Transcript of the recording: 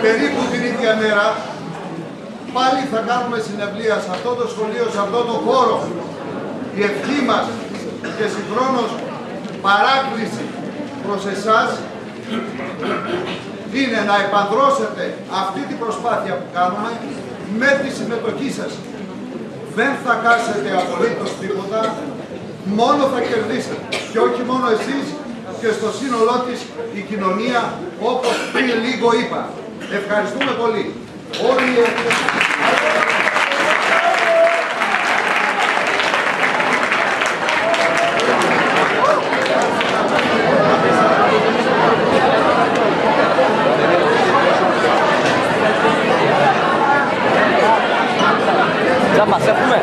περίπου την ίδια μέρα πάλι θα κάνουμε συναυλία σε αυτό το σχολείο, σε αυτό το χώρο. Η ευχή μας και συγχρόνως παράκληση προς εσάς είναι να επανδρώσετε αυτή την προσπάθεια που κάνουμε με τη συμμετοχή σας. Δεν θα χάσετε απολύτως τίποτα, μόνο θα κερδίσετε. Και όχι μόνο εσείς, και στο σύνολό της η κοινωνία, όπως πριν λίγο είπα. Ευχαριστούμε πολύ. Όλοι Θα μας έχουμε.